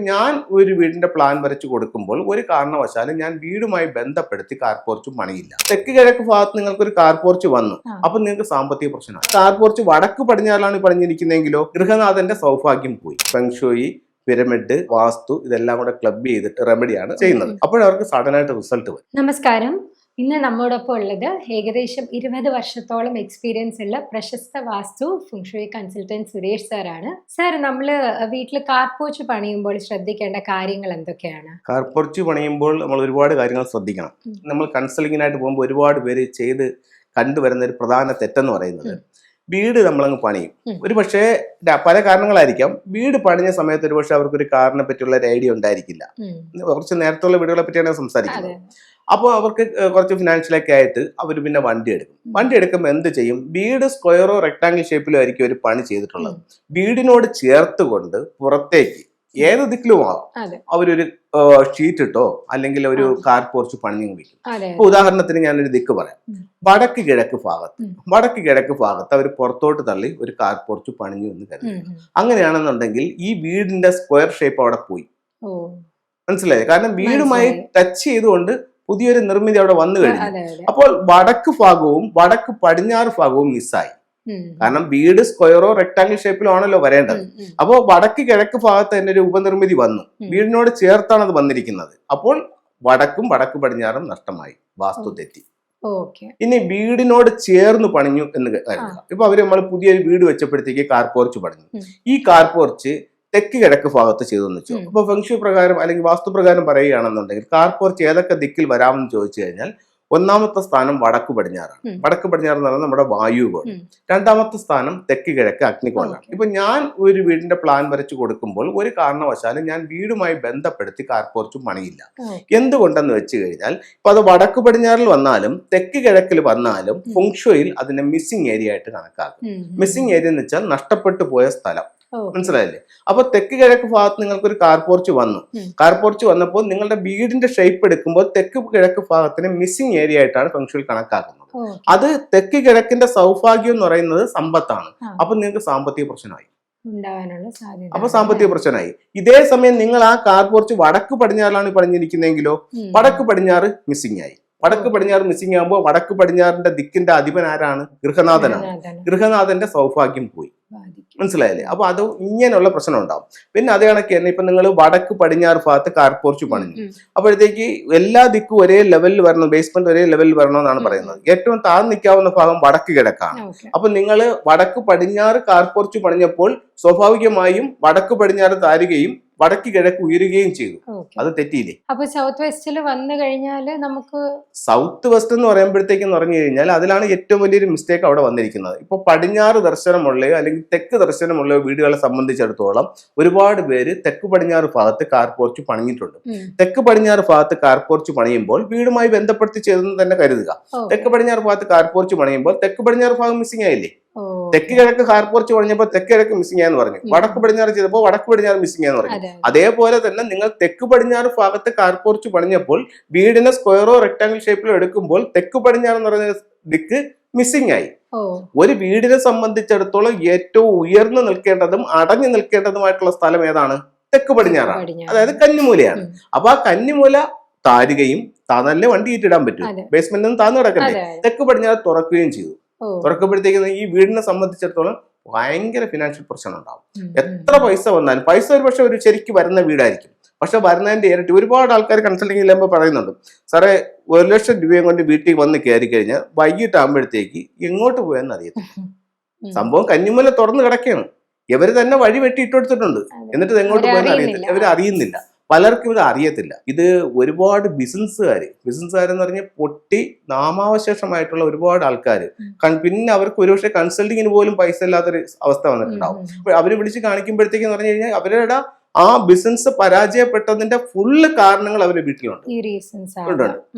ഞാൻ ഒരു വീടിന്റെ പ്ലാൻ വരച്ചു കൊടുക്കുമ്പോൾ ഒരു കാരണവശാലും ഞാൻ വീടുമായി ബന്ധപ്പെടുത്തി കാർ പോർച്ച് പണിയില്ല. തെക്ക് കിഴക്ക് ഭാഗത്ത് നിങ്ങൾക്കൊരു കാർ പോർച്ച് വന്നു, അപ്പൊ നിങ്ങൾക്ക് സാമ്പത്തിക പ്രശ്നമാണ്. കാർ പോർച്ച് വടക്ക് പടിഞ്ഞാറാണ് പണിഞ്ഞിരിക്കുന്നതെങ്കിലോ ഗൃഹനാഥന്റെ സൗഭാഗ്യം പോയി. ഫെങ്ഷുയി, പിരമിഡ്, വാസ്തു ഇതെല്ലാം കൂടെ ക്ലബ് ചെയ്തിട്ട് റെമഡിയാണ് ചെയ്യുന്നത്. അപ്പോഴവർക്ക് സഡനായിട്ട് റിസൾട്ട് വരും. നമസ്കാരം. ഇന്ന് നമ്മോടൊപ്പം ഉള്ളത് ഏകദേശം 20 വർഷത്തോളം എക്സ്പീരിയൻസ് ഉള്ള പ്രശസ്ത വാസ്തു ഫെങ്ഷുയി കൺസൾട്ടന്റ് സുരേഷ് സാറാണ്. സാർ, നമ്മള് വീട്ടിൽ കാർ പോർച്ച് പണിയുമ്പോൾ ശ്രദ്ധിക്കേണ്ട കാര്യങ്ങൾ എന്തൊക്കെയാണ്? കാർ പോർച്ച് പണിയുമ്പോൾ നമ്മൾ ഒരുപാട് കാര്യങ്ങൾ ശ്രദ്ധിക്കണം. നമ്മൾ കൺസൾട്ടിങ്ങിനായിട്ട് പോകുമ്പോൾ ഒരുപാട് പേര് ചെയ്ത് കണ്ടുവരുന്ന ഒരു പ്രധാന തെറ്റെന്ന് പറയുന്നത്, വീട് നമ്മളങ്ങ് പണിയും. ഒരു പക്ഷേ പല കാരണങ്ങളായിരിക്കാം. വീട് പണിഞ്ഞ സമയത്ത് ഒരു പക്ഷേ അവർക്കൊരു കാറിനെ പറ്റിയുള്ള ഒരു ഐഡിയ ഉണ്ടായിരിക്കില്ല. കുറച്ച് നേരത്തുള്ള വീടുകളെ പറ്റിയാണ് സംസാരിക്കുന്നത്. അപ്പോൾ അവർക്ക് കുറച്ച് ഫിനാൻഷ്യലൊക്കെ ആയിട്ട് അവർ പിന്നെ വണ്ടി എടുക്കും. വണ്ടി എടുക്കുമ്പോൾ എന്ത് ചെയ്യും? വീട് സ്ക്വയറോ റെക്ടാങ്കിൾ ഷേപ്പിലോ ആയിരിക്കും ഒരു പണി ചെയ്തിട്ടുള്ളത്. വീടിനോട് ചേർത്തുകൊണ്ട് പുറത്തേക്ക് ഏത് ദിക്കിലും ആവാം അവരൊരു ഷീറ്റ് ഇട്ടോ അല്ലെങ്കിൽ ഒരു കാർ പോർച്ച് പണിഞ്ഞു വയ്ക്കും. ഇപ്പൊ ഉദാഹരണത്തിന് ഞാനൊരു ദിക്ക് പറയാം. വടക്ക് കിഴക്ക് ഭാഗത്ത് അവർ പുറത്തോട്ട് തള്ളി ഒരു കാർ പോർച്ച് പണിഞ്ഞു എന്ന് കരുതുക. അങ്ങനെയാണെന്നുണ്ടെങ്കിൽ ഈ വീടിന്റെ സ്ക്വയർ ഷേപ്പ് അവിടെ പോയി. മനസ്സിലായി? കാരണം വീടുമായി ടച്ച് ചെയ്തുകൊണ്ട് പുതിയൊരു നിർമ്മിതി അവിടെ വന്നു കഴിഞ്ഞു. അപ്പോൾ വടക്ക് ഭാഗവും വടക്ക് പടിഞ്ഞാറ് ഭാഗവും മിസ്സായി. കാരണം വീട് സ്ക്വയറോ റെക്ടാങ്കിൾ ഷേപ്പിലോ ആണല്ലോ വരേണ്ടത്. അപ്പോൾ വടക്ക് കിഴക്ക് ഭാഗത്ത് തന്നെ ഒരു ഉപനിർമ്മിതി വന്നു. വീടിനോട് ചേർത്താണ് അത് വന്നിരിക്കുന്നത്. അപ്പോൾ വടക്കും വടക്ക് പടിഞ്ഞാറും നഷ്ടമായി, വാസ്തു തെറ്റി. ഇനി വീടിനോട് ചേർന്ന് പണിഞ്ഞു എന്ന് കരുതുക. ഇപ്പൊ നമ്മൾ പുതിയൊരു വീട് വെച്ചപ്പോഴത്തേക്ക് കാർ പോർച്ച് പണിഞ്ഞു. ഈ കാർ പോർച്ച് തെക്ക് കിഴക്ക് ഭാഗത്ത് ചെയ്തെന്ന് വെച്ചു. അപ്പൊ ഫെങ്ഷു പ്രകാരം അല്ലെങ്കിൽ വാസ്തുപ്രകാരം പറയുകയാണെന്നുണ്ടെങ്കിൽ കാർ പോർച്ച് ഏതൊക്കെ ദിക്കിൽ വരാമെന്ന് ചോദിച്ചു കഴിഞ്ഞാൽ ഒന്നാമത്തെ സ്ഥാനം വടക്ക് പടിഞ്ഞാറാണ്. വടക്ക് പടിഞ്ഞാറ് എന്ന് പറഞ്ഞാൽ നമ്മുടെ വായുകോൺ. രണ്ടാമത്തെ സ്ഥാനം തെക്ക് കിഴക്ക് അഗ്നികോണാണ്. ഇപ്പൊ ഞാൻ ഒരു വീടിന്റെ പ്ലാൻ വരച്ചു കൊടുക്കുമ്പോൾ ഒരു കാരണവശാലും ഞാൻ വീടുമായി ബന്ധപ്പെടുത്തി കാർ പോർച്ചും പണിയില്ല. എന്തുകൊണ്ടെന്ന് വെച്ച് കഴിഞ്ഞാൽ ഇപ്പൊ അത് വടക്ക് പടിഞ്ഞാറിൽ വന്നാലും തെക്ക് കിഴക്കിൽ വന്നാലും ഫെങ്ഷുയിൽ അതിനെ മിസ്സിംഗ് ഏരിയ ആയിട്ട് കണക്കാക്കും. മിസ്സിംഗ് ഏരിയ എന്ന് വെച്ചാൽ നഷ്ടപ്പെട്ടു പോയ സ്ഥലം. മനസ്സിലായില്ലേ? അപ്പൊ തെക്ക് കിഴക്ക് ഭാഗത്ത് നിങ്ങൾക്ക് ഒരു കാർ പോർച്ച് വന്നു. കാർ പോർച്ച് വന്നപ്പോൾ നിങ്ങളുടെ വീടിന്റെ ഷേപ്പ് എടുക്കുമ്പോൾ തെക്ക് കിഴക്ക് ഭാഗത്തിന് മിസ്സിംഗ് ഏരിയ ആയിട്ടാണ് ഫെങ്ഷുയിൽ കണക്കാക്കുന്നത്. അത് തെക്ക് കിഴക്കിന്റെ സൗഭാഗ്യം എന്ന് പറയുന്നത് സമ്പത്താണ്. അപ്പൊ നിങ്ങൾക്ക് സാമ്പത്തിക പ്രശ്നമായി. അപ്പൊ സാമ്പത്തിക പ്രശ്നമായി. ഇതേ സമയം നിങ്ങൾ ആ കാർ പോർച്ച് വടക്ക് പടിഞ്ഞാറാണ് പണിഞ്ഞിരിക്കുന്നതെങ്കിലോ വടക്ക് പടിഞ്ഞാറ് മിസ്സിംഗ് ആയി. വടക്ക് പടിഞ്ഞാറ് മിസ്സിംഗ് ആകുമ്പോൾ വടക്ക് പടിഞ്ഞാറിന്റെ ദിക്കിന്റെ അധിപൻ ആരാണ്? ഗൃഹനാഥനാണ്. ഗൃഹനാഥന്റെ സൗഭാഗ്യം പോയി. മനസ്സിലായില്ലേ? അപ്പൊ അത് ഇങ്ങനെയുള്ള പ്രശ്നം ഉണ്ടാവും. പിന്നെ അതേ കണക്ക് തന്നെ ഇപ്പൊ നിങ്ങൾ വടക്ക് പടിഞ്ഞാറ് ഭാഗത്ത് കാർ പോർച്ച് പണിഞ്ഞു. അപ്പോഴത്തേക്ക് എല്ലാ ദിക്കും ഒരേ ലെവലിൽ വരണം, ബേസ്മെന്റ് ഒരേ ലെവലിൽ വരണമെന്നാണ് പറയുന്നത്. ഏറ്റവും താഴ്ന്നു നിൽക്കാവുന്ന ഭാഗം വടക്ക് കിഴക്കാണ്. അപ്പൊ നിങ്ങൾ വടക്ക് പടിഞ്ഞാറ് കാർ പോർച്ച് പണിഞ്ഞപ്പോൾ സ്വാഭാവികമായും വടക്ക് പടിഞ്ഞാറ് താരുകയും വടക്ക് കിഴക്ക് ഉയരുകയും ചെയ്തു. അത് തെറ്റിയില്ലേ? അപ്പൊ സൗത്ത് വെസ്റ്റിൽ വന്നു കഴിഞ്ഞാൽ നമുക്ക് സൗത്ത് വെസ്റ്റ് എന്ന് പറയുമ്പോഴത്തേക്ക് പറഞ്ഞു കഴിഞ്ഞാൽ അതിലാണ് ഏറ്റവും വലിയൊരു മിസ്റ്റേക്ക് അവിടെ വന്നിരിക്കുന്നത്. ഇപ്പൊ പടിഞ്ഞാറ് ദർശനമുള്ളയോ അല്ലെങ്കിൽ തെക്ക് ദർശനമുള്ളയോ വീടുകളെ സംബന്ധിച്ചിടത്തോളം ഒരുപാട് പേര് തെക്ക് പടിഞ്ഞാറ് ഭാഗത്ത് കാർ പോർച്ച് പണിഞ്ഞിട്ടുണ്ട്. തെക്ക് പടിഞ്ഞാറ് ഭാഗത്ത് കാർ പോർച്ച് പണിയുമ്പോൾ വീടുമായി ബന്ധപ്പെടുത്തി ചെയ്തെന്ന് തന്നെ കരുതുക. തെക്ക് പടിഞ്ഞാറ് ഭാഗത്ത് കാർ പോർച്ച് പണിയുമ്പോൾ തെക്ക് പടിഞ്ഞാറ് ഭാഗം മിസ്സിംഗ് ആയില്ലേ? തെക്ക് കിഴക്ക് കാർ പോർച്ച് പണിഞ്ഞപ്പോൾ തെക്ക് കിഴക്ക് മിസ്സിംഗ് ആയെന്ന് പറഞ്ഞു. വടക്ക് പടിഞ്ഞാറ് ചെയ്തപ്പോൾ വടക്ക് പടിഞ്ഞാറ് മിസ്സിംഗ് ആയെന്ന് പറഞ്ഞു. അതേപോലെ തന്നെ നിങ്ങൾ തെക്ക് പടിഞ്ഞാറ് ഭാഗത്ത് കാർ പോർച്ച് പണിഞ്ഞപ്പോൾ വീടിനെ സ്ക്വയറോ റെക്ടാങ്കിൾ ഷേപ്പിലോ എടുക്കുമ്പോൾ തെക്ക് പടിഞ്ഞാറ് എന്ന് പറയുന്ന ദിക്ക് മിസ്സിംഗ് ആയി. ഒരു വീടിനെ സംബന്ധിച്ചിടത്തോളം ഏറ്റവും ഉയർന്നു നിൽക്കേണ്ടതും അടഞ്ഞു നിൽക്കേണ്ടതുമായിട്ടുള്ള സ്ഥലം ഏതാണ്? തെക്ക് പടിഞ്ഞാറാണ്. അതായത് കന്നിമൂലയാണ്. അപ്പൊ ആ കന്നിമൂല താരുകയും താന്നല്ലേ വണ്ടി ഇട്ടിടാൻ പറ്റും. ബേസ്മെന്റിൽ നിന്ന് താന്ന് കിടക്കണ്ടേ? തെക്ക് പടിഞ്ഞാറ് തുറക്കുകയും ചെയ്തു. തുറക്കുമ്പോഴത്തേക്ക് ഈ വീടിനെ സംബന്ധിച്ചിടത്തോളം ഭയങ്കര ഫിനാൻഷ്യൽ പ്രശ്നം ഉണ്ടാവും. എത്ര പൈസ വന്നാലും പൈസ ഒരു പക്ഷെ ഒരു ശരിക്ക് വരുന്ന വീടായിരിക്കും, പക്ഷെ വരുന്നതിന്റെ ഇരട്ടി. ഒരുപാട് ആൾക്കാർ കൺസൾട്ടിംഗ് ചെയ്യുമ്പോൾ പറയുന്നുണ്ട്, സാറേ 1 ലക്ഷം രൂപയും കൊണ്ട് വീട്ടിൽ വന്ന് കയറി കഴിഞ്ഞാൽ വൈകിട്ടാകുമ്പോഴത്തേക്ക് എങ്ങോട്ട് പോയെന്ന് അറിയത്തില്ല. സംഭവം കന്നിമൂല തുറന്ന് കിടക്കുകയാണ്. ഇവര് തന്നെ വഴി വെട്ടി ഇട്ടുകൊടുത്തിട്ടുണ്ട്. എന്നിട്ട് എങ്ങോട്ട് പോയെന്ന് അറിയത്തില്ല. ഇവര് അറിയുന്നില്ല. പലർക്കും ഇത് അറിയത്തില്ല. ഇത് ഒരുപാട് ബിസിനസ്സുകാരെന്ന് പറഞ്ഞാൽ പൊട്ടി നാമാവശേഷമായിട്ടുള്ള ഒരുപാട് ആൾക്കാർ. പിന്നെ അവർക്ക് ഒരുപക്ഷെ കൺസൾട്ടിങ്ങിന് പോലും പൈസ ഇല്ലാത്തൊരു അവസ്ഥ വന്നിട്ടുണ്ടാവും. അവര് വിളിച്ച് കാണിക്കുമ്പോഴത്തേക്ക് പറഞ്ഞു കഴിഞ്ഞാൽ അവരുടെ ആ ബിസിനസ് പരാജയപ്പെട്ടതിന്റെ ഫുള്ള് കാരണങ്ങൾ അവരുടെ വീട്ടിലുണ്ട്.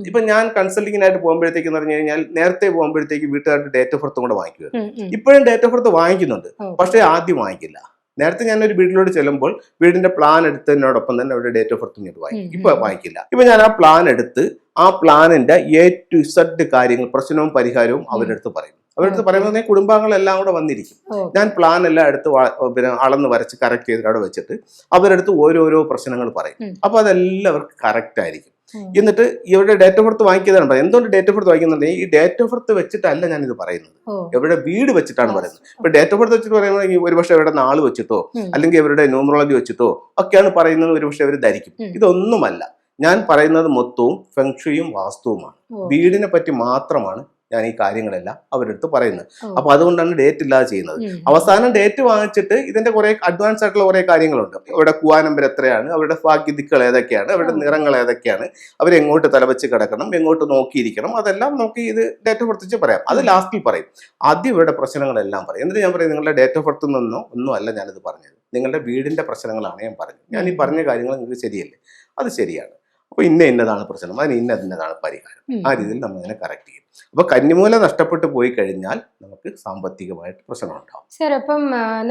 ഇപ്പൊ ഞാൻ കൺസൾട്ടിങ്ങിനായിട്ട് പോകുമ്പോഴത്തേക്ക് പറഞ്ഞു കഴിഞ്ഞാൽ നേരത്തെ പോകുമ്പോഴത്തേക്ക് വീട്ടുകാരുടെ ഡേറ്റ് ഓഫ് ബർത്തും കൂടെ വാങ്ങിക്കുമായിരുന്നു. ഇപ്പോഴും ഡേറ്റ് ഓഫ് ബർത്ത് വാങ്ങിക്കുന്നുണ്ട്, പക്ഷെ ആദ്യം വാങ്ങിക്കില്ല. നേരത്തെ ഞാനൊരു വീട്ടിലോട്ട് ചെല്ലുമ്പോൾ വീടിന്റെ പ്ലാൻ എടുത്തതിനോടൊപ്പം തന്നെ അവരുടെ ഡേറ്റ് ഓഫ് ബർത്ത് ഇങ്ങോട്ട് വാങ്ങിക്കും. ഇപ്പൊ വാങ്ങിക്കില്ല. ഇപ്പൊ ഞാൻ ആ പ്ലാൻ എടുത്ത് ആ പ്ലാനിന്റെ A to Z കാര്യങ്ങൾ, പ്രശ്നവും പരിഹാരവും അവരുടെ അടുത്ത് പറയും. അവരുടെ അടുത്ത് പറയുമ്പോൾ കുടുംബാംഗങ്ങളെല്ലാം കൂടെ വന്നിരിക്കും. ഞാൻ പ്ലാൻ എല്ലാം എടുത്ത് പിന്നെ അളന്ന് വരച്ച് കറക്റ്റ് ചെയ്തിട്ട് അവിടെ വെച്ചിട്ട് അവരുടെ അടുത്ത് ഓരോരോ പ്രശ്നങ്ങൾ പറയും. അപ്പൊ അതെല്ലാം അവർക്ക് കറക്റ്റ് ആയിരിക്കും. എന്നിട്ട് ഇവരുടെ ഡേറ്റ് ഓഫ് ബർത്ത് വാങ്ങിക്കുന്നതാണ് പറയുന്നത്. എന്തുകൊണ്ട് ഡേറ്റ് ഓഫ് ബർത്ത് വാങ്ങിക്കുന്നുണ്ടെങ്കിൽ ഈ ഡേറ്റ് ഓഫ് ബർത്ത് വെച്ചിട്ടല്ല ഞാനിത് പറയുന്നത്, ഇവരുടെ വീട് വെച്ചിട്ടാണ് പറയുന്നത്. ഇപ്പൊ ഡേറ്റ് ഓഫ് ബർത്ത് വെച്ചിട്ട് പറയുന്നത് ഒരുപക്ഷെ ഇവരുടെ നാള് വെച്ചിട്ടോ അല്ലെങ്കിൽ ഇവരുടെ ന്യൂമറോളജി വെച്ചിട്ടോ ഒക്കെയാണ് പറയുന്നത് ഒരുപക്ഷെ അവർ ധരിക്കും. ഇതൊന്നുമല്ല, ഞാൻ പറയുന്നത് മൊത്തവും ഫെങ്ഷുയും വാസ്തുവുമാണ്. വീടിനെ പറ്റി മാത്രമാണ് ഞാൻ ഈ കാര്യങ്ങളെല്ലാം അവരുടെ അടുത്ത് പറയുന്നത്. അപ്പൊ അതുകൊണ്ടാണ് ഡേറ്റ് ഇല്ലാതെ ചെയ്യുന്നത്. അവസാനം ഡേറ്റ് വാങ്ങിച്ചിട്ട് ഇതിന്റെ കുറെ അഡ്വാൻസ് ആയിട്ടുള്ള കുറെ കാര്യങ്ങളുണ്ട്. അവരുടെ കുവാ നമ്പർ എത്രയാണ്, അവരുടെ ഭാഗ്യദിക്കുകൾ ഏതൊക്കെയാണ്, അവരുടെ നിറങ്ങൾ ഏതൊക്കെയാണ്, അവരെങ്ങോട്ട് തലവെച്ച് കിടക്കണം, എങ്ങോട്ട് നോക്കിയിരിക്കണം, അതെല്ലാം നമുക്ക് ഇത് ഡേറ്റ് ഓഫ് ബർത്ത് വെച്ച് പറയാം. അത് ലാസ്റ്റിൽ പറയും. ആദ്യം ഇവരുടെ പ്രശ്നങ്ങളെല്ലാം പറയും. എന്നിട്ട് ഞാൻ പറയും നിങ്ങളുടെ ഡേറ്റ് ഓഫ് ബർത്ത് നിന്നോ ഒന്നും അല്ല ഞാനിത് പറഞ്ഞത്, നിങ്ങളുടെ വീടിന്റെ പ്രശ്നങ്ങളാണ് ഞാൻ പറഞ്ഞത്. ഞാൻ ഈ പറഞ്ഞ കാര്യങ്ങൾ നിങ്ങൾക്ക് ശരിയല്ലേ? അത് ശരിയാണ്. അപ്പൊ ഇന്നതാണ് പ്രശ്നം, അതിന് ഇന്നതാണ് പരിഹാരം. ആ രീതിയിൽ നമ്മൾ ഇതിനെ കറക്റ്റ് ചെയ്യും. അപ്പൊ കന്നിമൂല നഷ്ടപ്പെട്ടു പോയി കഴിഞ്ഞാൽ നമുക്ക് സാമ്പത്തികമായിട്ട് പ്രശ്നമുണ്ടാവും. സർ, അപ്പം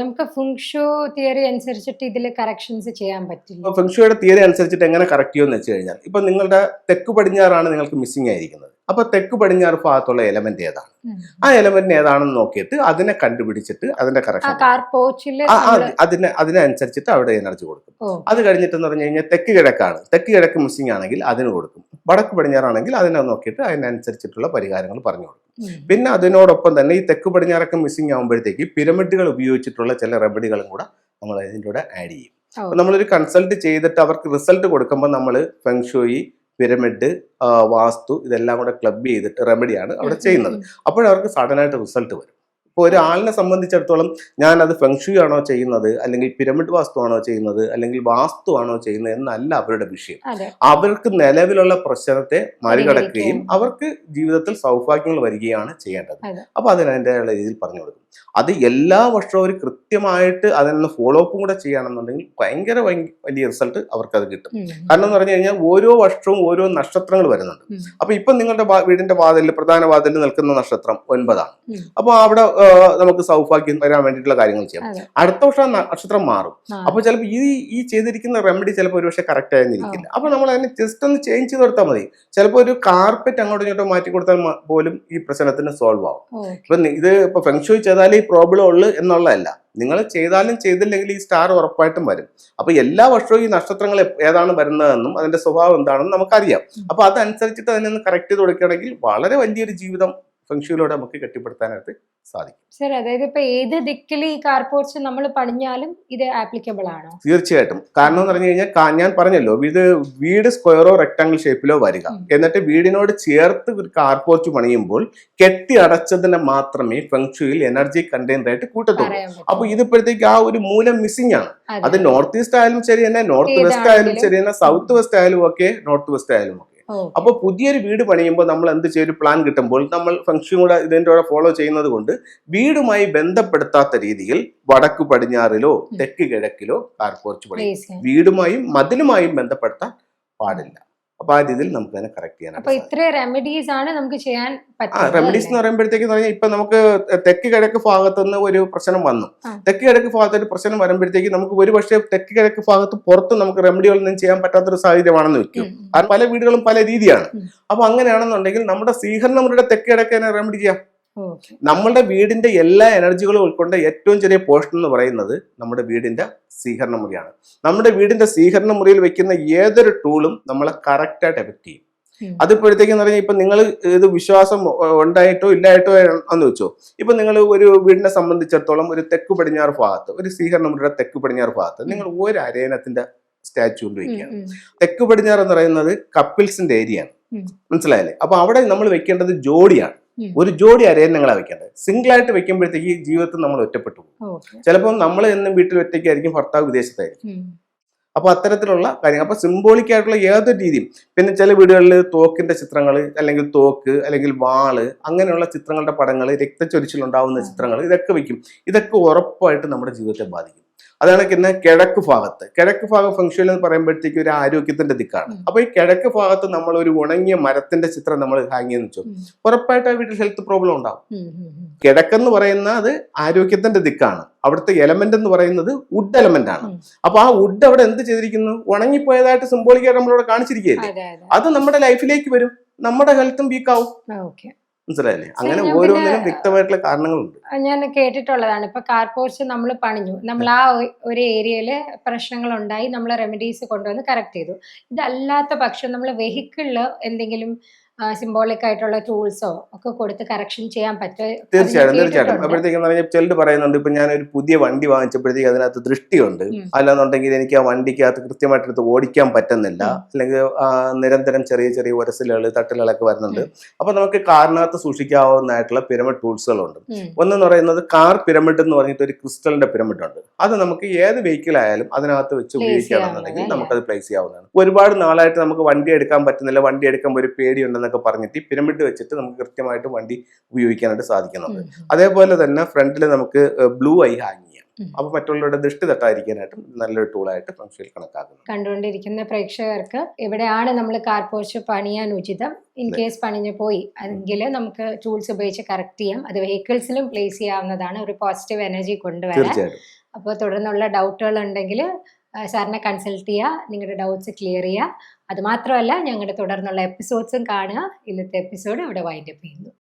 നമുക്ക് ഫെങ്ഷു തിയറി അനുസരിച്ചിട്ട് ഇതിൽ കറക്ഷൻസ് ചെയ്യാൻ പറ്റില്ല? ഫെങ്ഷുയുടെ തിയറി അനുസരിച്ചിട്ട് എങ്ങനെ കറക്റ്റ് ചെയ്യുമെന്ന് വെച്ച് കഴിഞ്ഞാൽ, ഇപ്പൊ നിങ്ങളുടെ തെക്ക് പടിഞ്ഞാറാണ് നിങ്ങൾക്ക് മിസ്സിംഗ് ആയിരിക്കുന്നത്. അപ്പൊ തെക്ക് പടിഞ്ഞാറ് ഭാഗത്തുള്ള എലമെന്റ് ഏതാണ്, ആ എലമെന്റ് ഏതാണെന്ന് നോക്കിയിട്ട് അതിനെ കണ്ടുപിടിച്ചിട്ട് അതിന്റെ കറക്ഷൻ അതിനനുസരിച്ചിട്ട് അവിടെ എനർജി കൊടുക്കും. അത് കഴിഞ്ഞിട്ടെന്ന് പറഞ്ഞു കഴിഞ്ഞാൽ തെക്ക് കിഴക്കാണ്, തെക്ക് കിഴക്ക് മിസ്സിംഗ് ആണെങ്കിൽ അതിന് കൊടുക്കും. വടക്ക് പടിഞ്ഞാറാണെങ്കിൽ അതിനെ നോക്കിയിട്ട് അതിനനുസരിച്ചിട്ടുള്ള പരിഹാരങ്ങൾ പറഞ്ഞു കൊടുക്കും. പിന്നെ അതിനോടൊപ്പം തന്നെ ഈ തെക്ക് പടിഞ്ഞാറൊക്കെ മിസ്സിംഗ് ആകുമ്പോഴത്തേക്ക് പിരമിഡുകൾ ഉപയോഗിച്ചിട്ടുള്ള ചില റെമഡികളും കൂടെ നമ്മൾ അതിൻ്റെ കൂടെ ആഡ് ചെയ്യും. അപ്പൊ നമ്മളൊരു കൺസൾട്ട് ചെയ്തിട്ട് അവർക്ക് റിസൾട്ട് കൊടുക്കുമ്പോൾ നമ്മൾ ഫെങ്ഷുയി, പിരമിഡ്, വാസ്തു ഇതെല്ലാം കൂടെ ക്ലബ് ചെയ്തിട്ട് റെമഡിയാണ് അവിടെ ചെയ്യുന്നത്. അപ്പോഴവർക്ക് സഡനായിട്ട് റിസൾട്ട് വരും. ഇപ്പോൾ ഒരാളിനെ സംബന്ധിച്ചിടത്തോളം ഞാൻ അത് ഫെങ്ഷു ആണോ ചെയ്യുന്നത്, അല്ലെങ്കിൽ പിരമിഡ് വാസ്തു ആണോ ചെയ്യുന്നത്, അല്ലെങ്കിൽ വാസ്തു ആണോ ചെയ്യുന്നത് എന്നല്ല അവരുടെ വിഷയം. അവർക്ക് നിലവിലുള്ള പ്രശ്നത്തെ മറികടക്കുകയും അവർക്ക് ജീവിതത്തിൽ സൗഭാഗ്യങ്ങൾ വരികയാണ് ചെയ്യേണ്ടത്. അപ്പൊ അതിനതിൻ്റെ രീതിയിൽ പറഞ്ഞു കൊടുക്കും. അത് എല്ലാ വർഷവും ഒരു കൃത്യമായിട്ട് അതിന് ഫോളോ അപ്പും കൂടെ ചെയ്യുകയാണെന്നുണ്ടെങ്കിൽ ഭയങ്കര വലിയ റിസൾട്ട് അവർക്കത് കിട്ടും. കാരണം എന്ന് പറഞ്ഞു കഴിഞ്ഞാൽ ഓരോ വർഷവും ഓരോ നക്ഷത്രങ്ങൾ വരുന്നുണ്ട്. അപ്പൊ ഇപ്പൊ നിങ്ങളുടെ വീടിന്റെ വാതിലിൽ, പ്രധാന വാതിലിൽ നിൽക്കുന്ന നക്ഷത്രം 9ആണ്. അപ്പൊ അവിടെ നമുക്ക് സൗഭാഗ്യം വരാൻ വേണ്ടിയിട്ടുള്ള കാര്യങ്ങൾ ചെയ്യാം. അടുത്ത വർഷം നക്ഷത്രം മാറും. അപ്പൊ ചിലപ്പോൾ ഈ ചെയ്തിരിക്കുന്ന റെമഡി ചിലപ്പോൾ ഒരുപക്ഷെ കറക്റ്റ് ആയിരിക്കില്ല. അപ്പൊ നമ്മൾ അതിനെ ജസ്റ്റ് ഒന്ന് ചേഞ്ച് ചെയ്ത് കൊടുത്താൽ മതി. ചിലപ്പോൾ ഒരു കാർപ്പറ്റ് അങ്ങോട്ടും ഇങ്ങോട്ടും മാറ്റി കൊടുത്താൽ പോലും ഈ പ്രശ്നത്തിന് സോൾവ് ആവും. ഇപ്പൊ ഇത് ഇപ്പൊ ഫെങ്ഷുയി ചെയ്താലേ ഈ പ്രോബ്ലം ഉള്ളു എന്നുള്ളതല്ല, നിങ്ങൾ ചെയ്താലും ചെയ്തില്ലെങ്കിൽ ഈ സ്റ്റാർ ഉറപ്പായിട്ടും വരും. അപ്പൊ എല്ലാ വർഷവും ഈ നക്ഷത്രങ്ങൾ ഏതാണ് വരുന്നതെന്നും അതിന്റെ സ്വഭാവം എന്താണെന്നും നമുക്കറിയാം. അപ്പൊ അതനുസരിച്ചിട്ട് അതിനൊന്ന് കറക്റ്റ് ചെയ്ത് കൊടുക്കുകയാണെങ്കിൽ വളരെ വലിയൊരു ജീവിതം ഫെങ്ഷുയിലൂടെ നമുക്ക് കെട്ടിപ്പടുത്താനായിട്ട് സാധിക്കും. സർ, അതായത് ഇപ്പൊ ഏത് ദിക്കിൽ ഈ കാർപോർട്സ് നമ്മൾ പണിഞ്ഞാലും ഇത് ആപ്ലിക്കബിൾ ആണോ? തീർച്ചയായിട്ടും. കാരണം എന്ന് പറഞ്ഞു കഴിഞ്ഞാൽ ഞാൻ പറഞ്ഞല്ലോ, ഇത് വീട് സ്ക്വയറോ റെക്ടാംഗിൾ ഷേപ്പിലോ വരിക, എന്നിട്ട് വീടിനോട് ചേർത്ത് ഒരു കാർപോർച്ച് പണിയുമ്പോൾ കെട്ടി അടച്ചതിനെ മാത്രമേ ഫെങ്ഷുയിൽ എനർജി കണ്ടെയ്നർ ആയിട്ട് കൂട്ടത്തുള്ളൂ. അപ്പൊ ഇതിപ്പോഴത്തേക്ക് ആ ഒരു മൂലം മിസ്സിംഗ് ആണ്. അത് നോർത്ത് ഈസ്റ്റ് ആയാലും ശരി തന്നെ, നോർത്ത് വെസ്റ്റ് ആയാലും ശരി തന്നെ, സൗത്ത് വെസ്റ്റ് ആയാലും ഒക്കെ, നോർത്ത് വെസ്റ്റ് ആയാലും ഒക്കെ. അപ്പൊ പുതിയൊരു വീട് പണിയുമ്പോൾ നമ്മൾ എന്ത് ചെയ്യും, ഒരു പ്ലാൻ കിട്ടുമ്പോൾ നമ്മൾ ഫംഗ്ഷൻ കൂടെ ഇതിന്റെ കൂടെ ഫോളോ ചെയ്യുന്നത് കൊണ്ട് വീടുമായി ബന്ധപ്പെടുത്താത്ത രീതിയിൽ വടക്ക് പടിഞ്ഞാറിലോ തെക്ക് കിഴക്കിലോ കാർപോർച്ച് പണിയും വീടുമായും മതിലുമായും ബന്ധപ്പെടുത്താൻ പാടില്ല. അപ്പൊ ആ രീതിയിൽ നമുക്ക് അതിനെ കറക്റ്റ് ചെയ്യാൻ റെമഡീസ് ആണ് നമുക്ക് ചെയ്യാൻ റെമഡീസ് എന്ന് പറയുമ്പോഴത്തേക്ക് പറഞ്ഞാൽ ഇപ്പൊ നമുക്ക് തെക്ക് കിഴക്ക് ഭാഗത്തുനിന്ന് ഒരു പ്രശ്നം വന്നു, തെക്ക് കിഴക്ക് ഭാഗത്ത് ഒരു പ്രശ്നം വരുമ്പോഴത്തേക്ക് നമുക്ക് ഒരു പക്ഷേ തെക്ക് കിഴക്ക് ഭാഗത്ത് പുറത്ത് നമുക്ക് റെമഡികളൊന്നും ചെയ്യാൻ പറ്റാത്തൊരു സാഹചര്യമാണെന്ന് വെക്കും. കാരണം പല വീടുകളും പല രീതിയാണ്. അപ്പൊ അങ്ങനെയാണെന്നുണ്ടെങ്കിൽ നമ്മുടെ സ്വീകരണ മുറിയുടെ തെക്ക് കിഴക്ക് റെമഡി ചെയ്യാം. നമ്മളുടെ വീടിന്റെ എല്ലാ എനർജികളും ഉൾക്കൊണ്ട ഏറ്റവും ചെറിയ പോർഷൻ എന്ന് പറയുന്നത് നമ്മുടെ വീടിന്റെ സ്വീകരണ മുറിയാണ്. നമ്മുടെ വീടിന്റെ സ്വീകരണ മുറിയിൽ വെക്കുന്ന ഏതൊരു ടൂളും നമ്മളെ കറക്റ്റായിട്ട് എഫക്ട് ചെയ്യും. അതിപ്പോഴത്തേക്കെന്ന് പറഞ്ഞാൽ ഇപ്പൊ നിങ്ങൾ ഇത് വിശ്വാസം ഉണ്ടായിട്ടോ ഇല്ലായിട്ടോ എന്ന് വെച്ചോ, ഇപ്പൊ നിങ്ങൾ ഒരു വീടിനെ സംബന്ധിച്ചിടത്തോളം ഒരു തെക്ക് പടിഞ്ഞാറ് ഭാഗത്ത്, ഒരു സ്വീകരണ മുറിയുടെ തെക്ക് പടിഞ്ഞാറ് ഭാഗത്ത് നിങ്ങൾ ഒരു അരയണത്തിന്റെ സ്റ്റാച്ചു കൊണ്ട് വെക്കുകയാണ്. തെക്ക് പടിഞ്ഞാറ് എന്ന് പറയുന്നത് കപ്പിൾസിന്റെ ഏരിയയാണ്, മനസ്സിലായല്ലേ? അപ്പൊ അവിടെ നമ്മൾ വെക്കേണ്ടത് ജോഡിയാണ്. ഒരു ജോഡി അരയന്നങ്ങളാ വെക്കേണ്ടത്. സിംഗിൾ ആയിട്ട് വെക്കുമ്പോഴത്തേക്ക് ജീവിതത്തിൽ നമ്മൾ ഒറ്റപ്പെട്ടു പോകും. ചിലപ്പോൾ നമ്മൾ എന്നും വീട്ടിൽ ഒറ്റയ്ക്കായിരിക്കും, ഭർത്താവ് വിദേശത്തായിരിക്കും. അപ്പൊ അത്തരത്തിലുള്ള കാര്യങ്ങൾ, അപ്പൊ സിംബോളിക് ആയിട്ടുള്ള ഏതൊരു രീതിയും. പിന്നെ ചില വീടുകളിൽ തോക്കിന്റെ ചിത്രങ്ങൾ, അല്ലെങ്കിൽ തോക്ക്, അല്ലെങ്കിൽ വാള്, അങ്ങനെയുള്ള ചിത്രങ്ങളുടെ പടങ്ങൾ, രക്തച്ചൊരിച്ചിലുണ്ടാവുന്ന ചിത്രങ്ങൾ, ഇതൊക്കെ വെക്കും. ഇതൊക്കെ ഉറപ്പായിട്ട് നമ്മുടെ ജീവിതത്തെ ബാധിക്കും. അതാണ് പിന്നെ കിഴക്ക് ഭാഗം ഫംഗ്ഷൻ എന്ന് പറയുമ്പോഴത്തേക്ക് ഒരു ആരോഗ്യത്തിന്റെ ദിക്കാണ്. അപ്പൊ ഈ കിഴക്ക് ഭാഗത്ത് നമ്മൾ ഒരു ഉണങ്ങിയ മരത്തിന്റെ ചിത്രം നമ്മൾ ഹാങ് ചെയ്യുന്ന വെച്ചു, ഉറപ്പായിട്ട് ആ വീട്ടിൽ ഹെൽത്ത് പ്രോബ്ലം ഉണ്ടാവും. കിഴക്കെന്ന് പറയുന്ന അത് ആരോഗ്യത്തിന്റെ ദിക്കാണ്. അവിടുത്തെ എലമെന്റ് എന്ന് പറയുന്നത് വുഡ് എലമെന്റ് ആണ്. അപ്പൊ ആ വുഡ് അവിടെ എന്ത് ചെയ്തിരിക്കുന്നു, ഉണങ്ങിപ്പോയതായിട്ട് സിംബോളിക്കായിട്ട് നമ്മളവിടെ കാണിച്ചിരിക്കുകയല്ലേ. അത് നമ്മുടെ ലൈഫിലേക്ക് വരും, നമ്മുടെ ഹെൽത്തും വീക്കാവും. മനസ്സിലായില്ലേ? അങ്ങനെ ഓരോന്നിനും വ്യക്തമായിട്ടുള്ള കാരണങ്ങളുണ്ട്. ഞാൻ കേട്ടിട്ടുള്ളതാണ്. ഇപ്പൊ കാർ പോർച്ച് നമ്മൾ പണിഞ്ഞു, നമ്മൾ ആ ഒരു ഏരിയയില് പ്രശ്നങ്ങൾ ഉണ്ടായി, നമ്മൾ റെമഡീസ് കൊണ്ടുവന്ന് കറക്റ്റ് ചെയ്തു. ഇതല്ലാത്ത പക്ഷം നമ്മൾ വെഹിക്കിളില് എന്തെങ്കിലും സിംബോളിക് ആയിട്ടുള്ള ടൂൾസോ ഒക്കെ കൊടുത്ത് കറക്ഷൻ ചെയ്യാൻ പറ്റും? തീർച്ചയായിട്ടും. അപ്പോഴത്തേക്കും ചിലർ പറയുന്നുണ്ട്, ഇപ്പൊ ഞാൻ ഒരു പുതിയ വണ്ടി വാങ്ങിച്ചപ്പോഴത്തേക്ക് അതിനകത്ത് ദൃഷ്ടിയുണ്ട്, അല്ലാന്നുണ്ടെങ്കിൽ എനിക്ക് ആ വണ്ടിക്കകത്ത് കൃത്യമായിട്ട് ഓടിക്കാൻ പറ്റുന്നില്ല, അല്ലെങ്കിൽ നിരന്തരം ചെറിയ ചെറിയ ഉരസലുകൾ തട്ടലുകളൊക്കെ വരുന്നുണ്ട്. അപ്പൊ നമുക്ക് കാറിനകത്ത് സൂക്ഷിക്കാവുന്നതായിട്ടുള്ള പിരമിഡ് ടൂൾസുകളുണ്ട്. ഒന്നെന്ന് പറയുന്നത് കാർ പിരമിഡ് എന്ന് പറഞ്ഞിട്ട് ഒരു ക്രിസ്റ്റലിന്റെ പിരമിഡ് ഉണ്ട്. അത് നമുക്ക് ഏത് വെഹിക്കിൾ ആയാലും അതിനകത്ത് വെച്ച് ഉപയോഗിക്കുകയാണെന്നുണ്ടെങ്കിൽ നമുക്കത് പ്ലേസ് ചെയ്യാവുന്നതാണ്. ഒരുപാട് നാളായിട്ട് നമുക്ക് വണ്ടി എടുക്കാൻ പറ്റുന്നില്ല, വണ്ടി എടുക്കുമ്പോൾ ഒരു പേടിയുണ്ടെന്ന് പറഞ്ഞിട്ട് പിരമിഡ് വെച്ചിട്ട് നമുക്ക് കൃത്യമായിട്ട് വണ്ടി ഉപയോഗിക്കാനായിട്ട് സാധിക്കുന്നുണ്ട്. അതേപോലെ തന്നെ ഫ്രണ്ടിൽ നമുക്ക് ബ്ലൂ ഐ ഹാങ് ചെയ്യാം. അപ്പൊ മറ്റുള്ളവരുടെ ദൃഷ്ടി തട്ടാതിരിക്കാനായിട്ടും നല്ലൊരു ടൂളായിട്ട് ഫംഗ്ഷനിൽ കണക്കാക്കുന്നു. കണ്ടുകൊണ്ടിരിക്കുന്ന പ്രേക്ഷകർക്ക് എവിടെയാണ് നമ്മൾ കാർ പോർച്ച് പണിയാൻ ഉചിതം, ഇൻ കേസ് പണിഞ്ഞു പോയി എങ്കിൽ നമുക്ക് ടൂൾസ് ഉപയോഗിച്ച് കറക്റ്റ് ചെയ്യാം. അത് വെഹിക്കിൾസിലും പ്ലേസ് ചെയ്യാവുന്നതാണ്, ഒരു പോസിറ്റീവ് എനർജി കൊണ്ടുവരാൻ. അപ്പോൾ തുടർന്നുള്ള ഡൗട്ടുകൾ ഉണ്ടെങ്കിൽ സാറിനെ കൺസൾട്ട് ചെയ്യുക, നിങ്ങളുടെ ഡൗട്ട്സ് ക്ലിയർ ചെയ്യുക. അതുമാത്രമല്ല, ഞങ്ങളുടെ തുടർന്നുള്ള എപ്പിസോഡ്സും കാണുക. ഇന്നത്തെ എപ്പിസോഡ് ഇവിടെ വൈൻഡപ്പ് ചെയ്യുന്നു.